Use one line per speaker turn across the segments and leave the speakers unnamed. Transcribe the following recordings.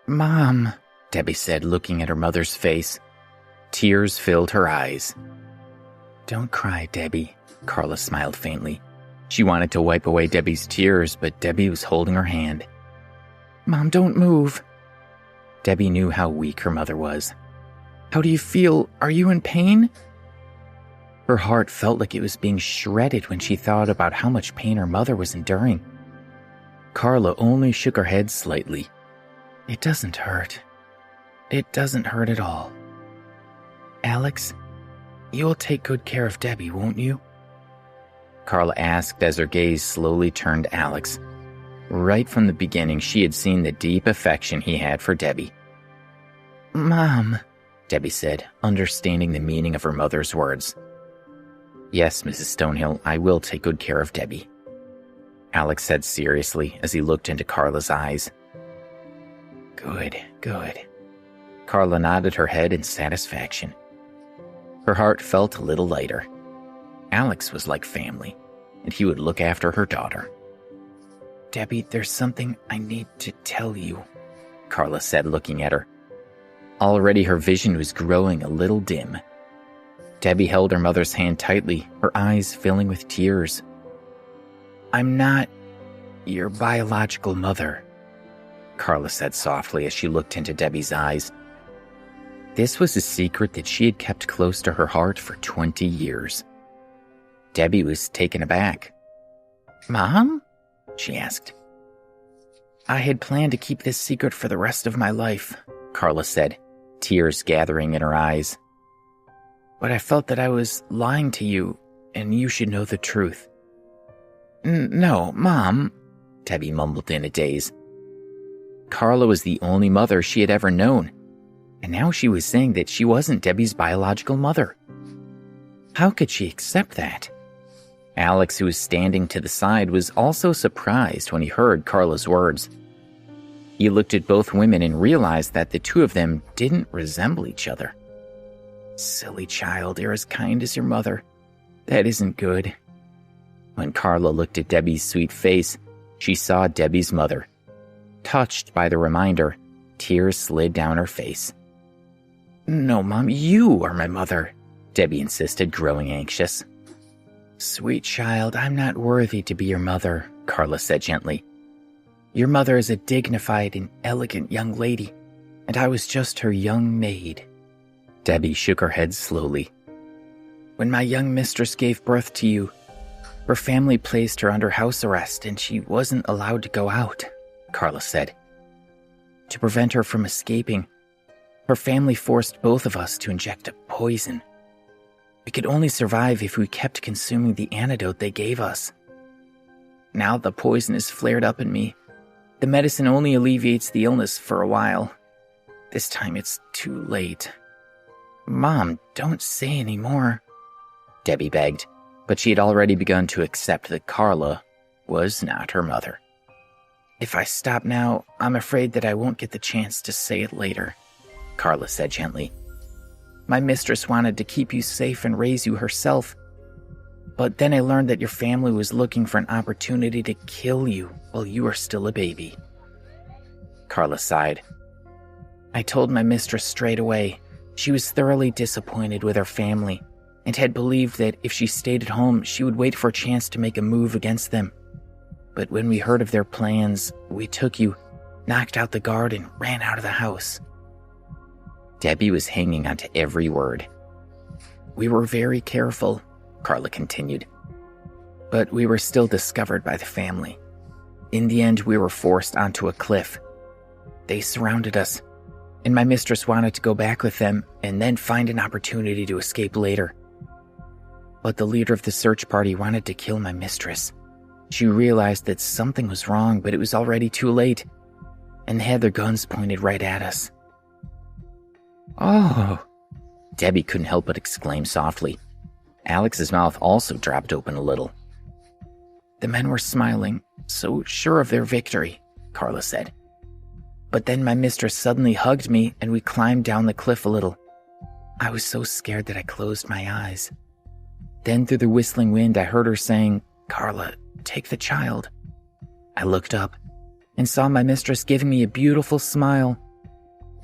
Mom, Debbie said, looking at her mother's face. Tears filled her eyes. Don't cry, Debbie, Carla smiled faintly. She wanted to wipe away Debbie's tears, but Debbie was holding her hand. Mom, don't move. Debbie knew how weak her mother was. How do you feel? Are you in pain? Her heart felt like it was being shredded when she thought about how much pain her mother was enduring. Carla only shook her head slightly. It doesn't hurt. It doesn't hurt at all. Alex, you'll take good care of Debbie, won't you? Carla asked as her gaze slowly turned to Alex. Right from the beginning, she had seen the deep affection he had for Debbie. Mom, Debbie said, understanding the meaning of her mother's words. Yes, Mrs. Stonehill, I will take good care of Debbie, Alex said seriously as he looked into Carla's eyes. Good, good. Carla nodded her head in satisfaction. Her heart felt a little lighter. Alex was like family, and he would look after her daughter. Debbie, there's something I need to tell you, Carla said, looking at her. Already her vision was growing a little dim. Debbie held her mother's hand tightly, her eyes filling with tears. I'm not your biological mother, Carla said softly as she looked into Debbie's eyes. This was a secret that she had kept close to her heart for 20 years. Debbie was taken aback. Mom? She asked. I had planned to keep this secret for the rest of my life, Carla said, tears gathering in her eyes. But I felt that I was lying to you, and you should know the truth. No, Mom, Debbie mumbled in a daze. Carla was the only mother she had ever known, and now she was saying that she wasn't Debbie's biological mother. How could she accept that? Alex, who was standing to the side, was also surprised when he heard Carla's words. He looked at both women and realized that the two of them didn't resemble each other. Silly child, you're as kind as your mother. That isn't good. When Carla looked at Debbie's sweet face, she saw Debbie's mother. Touched by the reminder, tears slid down her face. No, Mom, you are my mother, Debbie insisted, growing anxious. Sweet child, I'm not worthy to be your mother, Carla said gently. Your mother is a dignified and elegant young lady, and I was just her young maid. Debbie shook her head slowly. When my young mistress gave birth to you, her family placed her under house arrest and she wasn't allowed to go out, Carla said. To prevent her from escaping, her family forced both of us to inject a poison. We could only survive if we kept consuming the antidote they gave us. Now the poison is flared up in me. The medicine only alleviates the illness for a while. This time it's too late. Mom, don't say any more, Debbie begged, but she had already begun to accept that Carla was not her mother. If I stop now, I'm afraid that I won't get the chance to say it later, Carla said gently. My mistress wanted to keep you safe and raise you herself, but then I learned that your family was looking for an opportunity to kill you while you were still a baby. Carla sighed. I told my mistress straight away. She was thoroughly disappointed with her family and had believed that if she stayed at home, she would wait for a chance to make a move against them. But when we heard of their plans, we took you, knocked out the guard, and ran out of the house. Debbie was hanging on to every word. We were very careful, Carla continued, but we were still discovered by the family. In the end, we were forced onto a cliff. They surrounded us, and my mistress wanted to go back with them and then find an opportunity to escape later. But the leader of the search party wanted to kill my mistress. She realized that something was wrong, but it was already too late, and they had their guns pointed right at us. Oh, Debbie couldn't help but exclaim softly. Alex's mouth also dropped open a little. The men were smiling, so sure of their victory, Carla said. But then my mistress suddenly hugged me and we climbed down the cliff a little. I was so scared that I closed my eyes. Then through the whistling wind, I heard her saying, Carla, take the child. I looked up and saw my mistress giving me a beautiful smile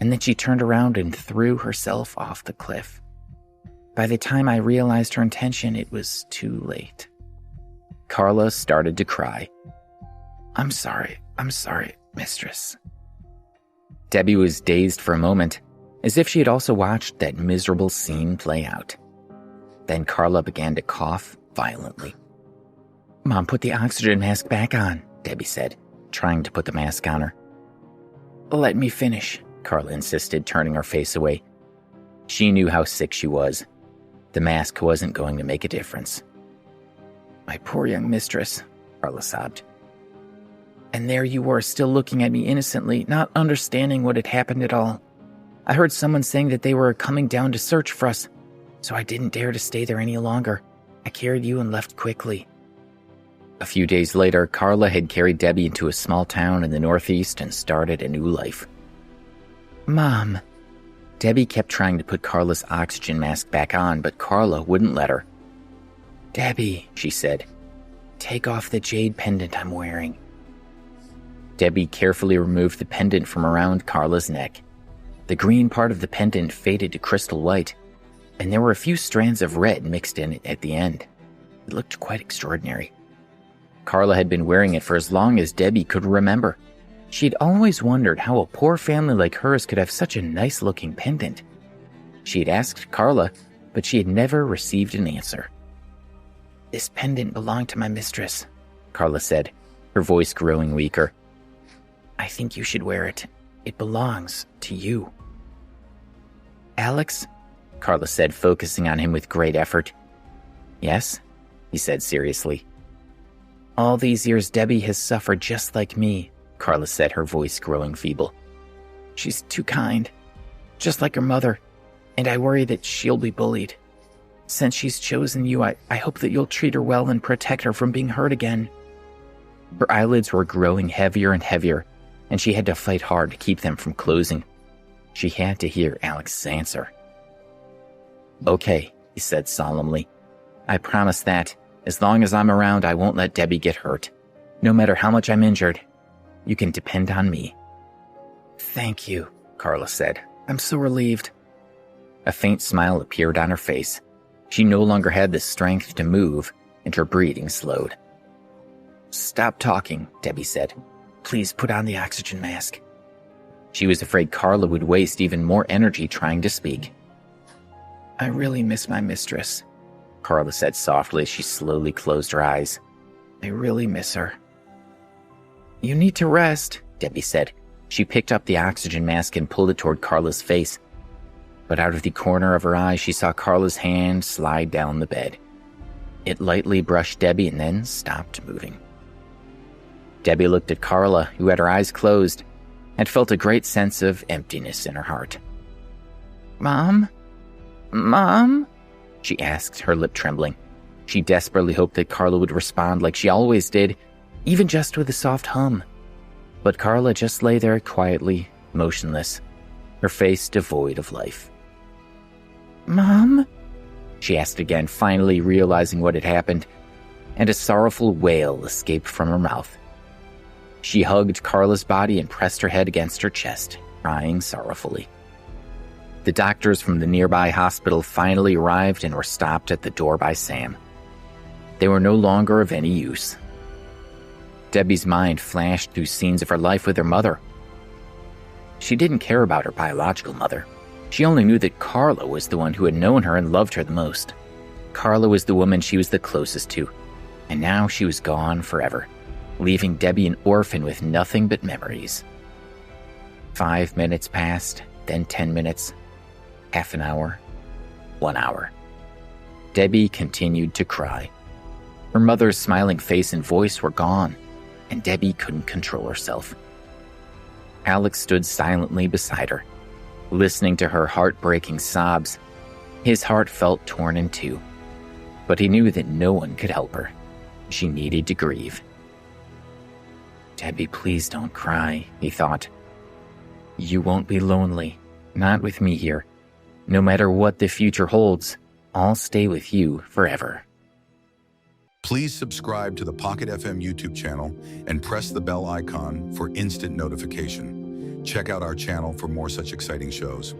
and then she turned around and threw herself off the cliff. By the time I realized her intention, it was too late. Carla started to cry. I'm sorry, mistress." Debbie was dazed for a moment, as if she had also watched that miserable scene play out. Then Carla began to cough violently. "Mom, put the oxygen mask back on," Debbie said, trying to put the mask on her. "Let me finish," Carla insisted, turning her face away. She knew how sick she was. The mask wasn't going to make a difference. "My poor young mistress," Carla sobbed. "And there you were, still looking at me innocently, not understanding what had happened at all. I heard someone saying that they were coming down to search for us, so I didn't dare to stay there any longer. I carried you and left quickly." A few days later, Carla had carried Debbie into a small town in the Northeast and started a new life. "Mom." Debbie kept trying to put Carla's oxygen mask back on, but Carla wouldn't let her. "Debbie," she said, "take off the jade pendant I'm wearing." Debbie carefully removed the pendant from around Carla's neck. The green part of the pendant faded to crystal white, and there were a few strands of red mixed in it at the end. It looked quite extraordinary. Carla had been wearing it for as long as Debbie could remember. She'd always wondered how a poor family like hers could have such a nice-looking pendant. She had asked Carla, but she had never received an answer. "This pendant belonged to my mistress," Carla said, her voice growing weaker. "I think you should wear it. It belongs to you." "Alex?" Carla said, focusing on him with great effort. "Yes?" he said seriously. "All these years Debbie has suffered just like me," Carla said, her voice growing feeble. "She's too kind, just like her mother, and I worry that she'll be bullied. Since she's chosen you, I hope that you'll treat her well and protect her from being hurt again." Her eyelids were growing heavier and heavier, and she had to fight hard to keep them from closing. She had to hear Alex's answer. "Okay," he said solemnly. "I promise that, as long as I'm around, I won't let Debbie get hurt. No matter how much I'm injured, you can depend on me." "Thank you," Carla said. "I'm so relieved." A faint smile appeared on her face. She no longer had the strength to move, and her breathing slowed. "Stop talking," Debbie said. "Please put on the oxygen mask." She was afraid Carla would waste even more energy trying to speak. "I really miss my mistress," Carla said softly as she slowly closed her eyes. "I really miss her." "You need to rest," Debbie said. She picked up the oxygen mask and pulled it toward Carla's face. But out of the corner of her eye, she saw Carla's hand slide down the bed. It lightly brushed Debbie and then stopped moving. Debbie looked at Carla, who had her eyes closed, and felt a great sense of emptiness in her heart. "Mom? Mom?" she asked, her lip trembling. She desperately hoped that Carla would respond like she always did, even just with a soft hum. But Carla just lay there quietly, motionless, her face devoid of life. "Mom?" she asked again, finally realizing what had happened, and a sorrowful wail escaped from her mouth. She hugged Carla's body and pressed her head against her chest, crying sorrowfully. The doctors from the nearby hospital finally arrived and were stopped at the door by Sam. They were no longer of any use. Debbie's mind flashed through scenes of her life with her mother. She didn't care about her biological mother. She only knew that Carla was the one who had known her and loved her the most. Carla was the woman she was the closest to, and now she was gone forever, leaving Debbie an orphan with nothing but memories. 5 minutes passed, then 10 minutes, half an hour, 1 hour. Debbie continued to cry. Her mother's smiling face and voice were gone, and Debbie couldn't control herself. Alex stood silently beside her, listening to her heartbreaking sobs. His heart felt torn in two, but he knew that no one could help her. She needed to grieve. "Debbie, please don't cry," he thought. "You won't be lonely, not with me here. No matter what the future holds, I'll stay with you forever."
Please subscribe to the Pocket FM YouTube channel and press the bell icon for instant notification. Check out our channel for more such exciting shows.